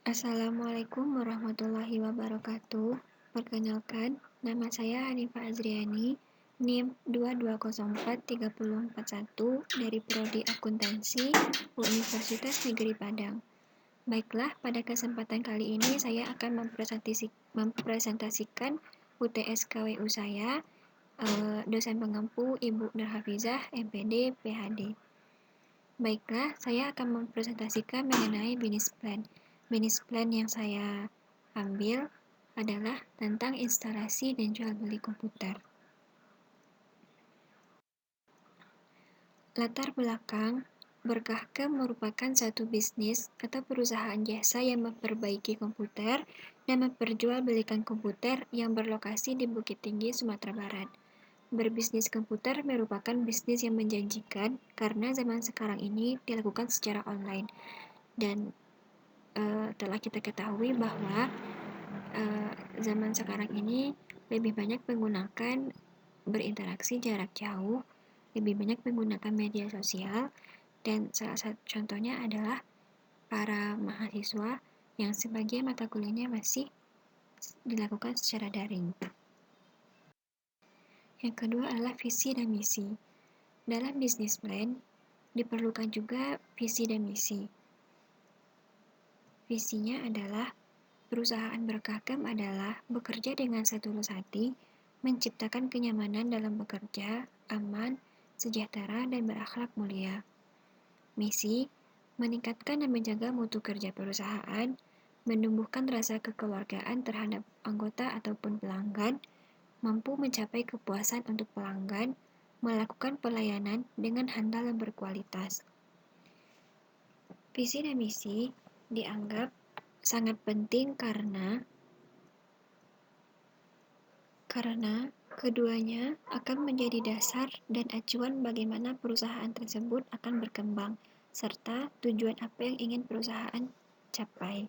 Assalamualaikum warahmatullahi wabarakatuh. Perkenalkan, nama saya Hanifah Azriani, NIM 22043041 dari Prodi Akuntansi Universitas Negeri Padang. Baiklah, pada kesempatan kali ini saya akan mempresentasikan UTS KWU saya, dosen pengampu Ibu Nurhafizah, MPD, PhD. Baiklah, saya akan mempresentasikan mengenai business plan. Business plan yang saya ambil adalah tentang instalasi dan jual beli komputer. Latar belakang, Berkahkem merupakan satu bisnis atau perusahaan jasa yang memperbaiki komputer dan memperjualbelikan komputer yang berlokasi di Bukit Tinggi, Sumatera Barat. Berbisnis komputer merupakan bisnis yang menjanjikan karena zaman sekarang ini dilakukan secara online. Dan telah kita ketahui bahwa zaman sekarang ini lebih banyak menggunakan berinteraksi jarak jauh, lebih banyak menggunakan media sosial, dan salah satu contohnya adalah para mahasiswa yang sebagian mata kuliahnya masih dilakukan secara daring. Yang kedua adalah visi dan misi. Dalam bisnis plan, diperlukan juga visi dan misi. Visinya adalah perusahaan Berkahkem adalah bekerja dengan setulus hati, menciptakan kenyamanan dalam bekerja, aman, sejahtera, dan berakhlak mulia. Misi, meningkatkan dan menjaga mutu kerja perusahaan, menumbuhkan rasa kekeluargaan terhadap anggota ataupun pelanggan, mampu mencapai kepuasan untuk pelanggan, melakukan pelayanan dengan handal dan berkualitas. Visi dan misi dianggap sangat penting karena keduanya akan menjadi dasar dan acuan bagaimana perusahaan tersebut akan berkembang, serta tujuan apa yang ingin perusahaan capai.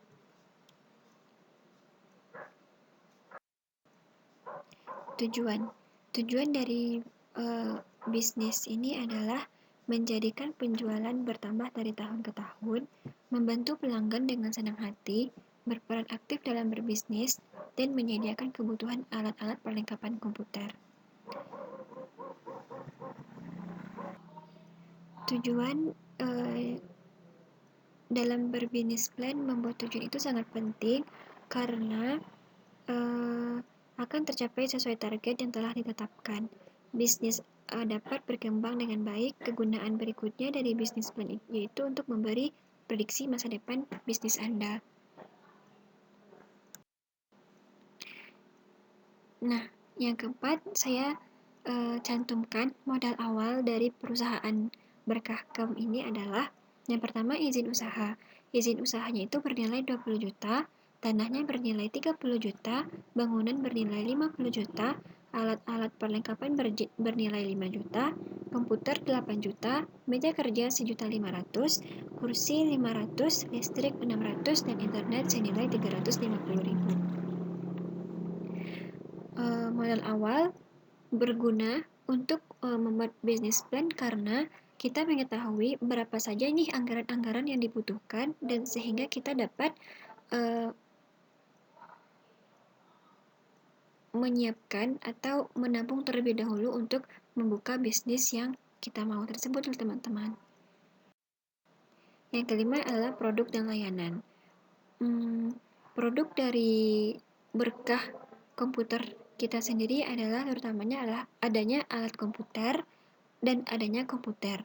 Tujuan dari bisnis ini adalah menjadikan penjualan bertambah dari tahun ke tahun, membantu pelanggan dengan senang hati, berperan aktif dalam berbisnis, dan menyediakan kebutuhan alat-alat perlengkapan komputer. Tujuan dalam berbisnis plan membuat tujuan itu sangat penting karena akan tercapai sesuai target yang telah ditetapkan. Bisnis dapat berkembang dengan baik. Kegunaan berikutnya dari bisnis plan yaitu untuk memberi prediksi masa depan bisnis Anda. Nah, yang keempat, saya cantumkan modal awal dari perusahaan Berkahkem ini adalah yang pertama izin usaha. Izin usahanya itu bernilai 20 juta, tanahnya bernilai 30 juta, bangunan bernilai 50 juta, alat-alat perlengkapan bernilai 5 juta, komputer 8 juta, meja kerja 1.500.000, kursi 500, listrik 600, dan internet senilai 350.000. Modal awal berguna untuk membuat bisnis plan karena kita mengetahui berapa saja nih anggaran-anggaran yang dibutuhkan dan sehingga kita dapat menyiapkan atau menabung terlebih dahulu untuk membuka bisnis yang kita mau tersebut, teman-teman. Yang kelima adalah produk dan layanan. Produk dari Berkah komputer kita sendiri adalah terutamanya adalah adanya alat komputer dan adanya komputer.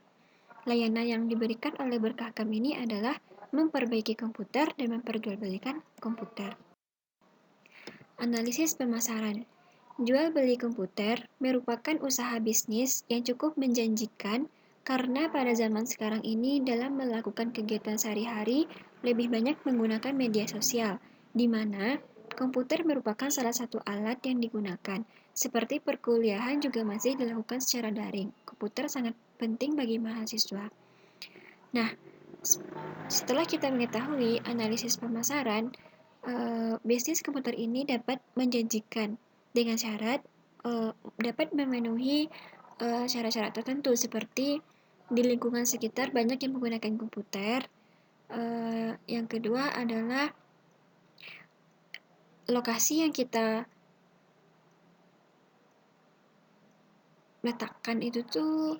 Layanan yang diberikan oleh Berkahkem ini adalah memperbaiki komputer dan memperjualbelikan komputer. Analisis pemasaran. Jual beli komputer merupakan usaha bisnis yang cukup menjanjikan karena pada zaman sekarang ini dalam melakukan kegiatan sehari-hari lebih banyak menggunakan media sosial, di mana komputer merupakan salah satu alat yang digunakan. Seperti perkuliahan juga masih dilakukan secara daring. Komputer sangat penting bagi mahasiswa. Nah, setelah kita mengetahui analisis pemasaran, bisnis komputer ini dapat menjanjikan dengan syarat dapat memenuhi syarat-syarat tertentu seperti di lingkungan sekitar banyak yang menggunakan komputer. Yang kedua adalah lokasi yang kita letakkan itu tuh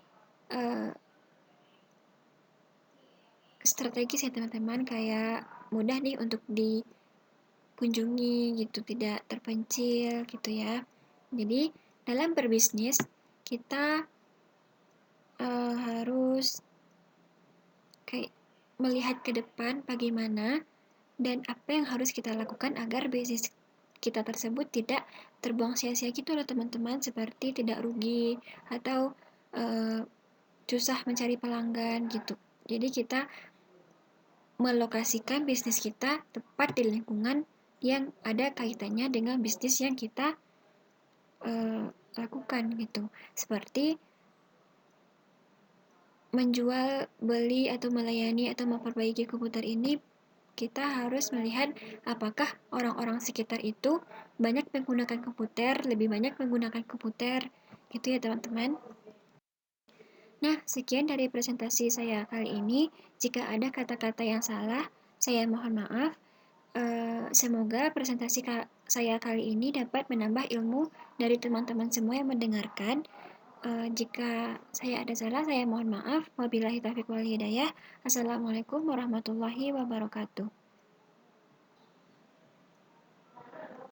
strategis ya teman-teman, kayak mudah nih untuk dikunjungi gitu, tidak terpencil gitu ya. Jadi dalam berbisnis kita harus kayak melihat ke depan bagaimana dan apa yang harus kita lakukan agar bisnis kita tersebut tidak terbuang sia-sia gitu loh teman-teman, seperti tidak rugi atau susah mencari pelanggan gitu. Jadi kita melokasikan bisnis kita tepat di lingkungan yang ada kaitannya dengan bisnis yang kita lakukan gitu. Seperti menjual, beli, atau melayani atau memperbaiki komputer ini, kita harus melihat apakah orang-orang sekitar itu banyak menggunakan komputer, lebih banyak menggunakan komputer, gitu ya teman-teman. Nah, sekian dari presentasi saya kali ini. Jika ada kata-kata yang salah, saya mohon maaf. Semoga presentasi saya kali ini dapat menambah ilmu dari teman-teman semua yang mendengarkan. Jika saya ada salah, saya mohon maaf. Wabillahi taufiq wal hidayah. Assalamualaikum warahmatullahi wabarakatuh.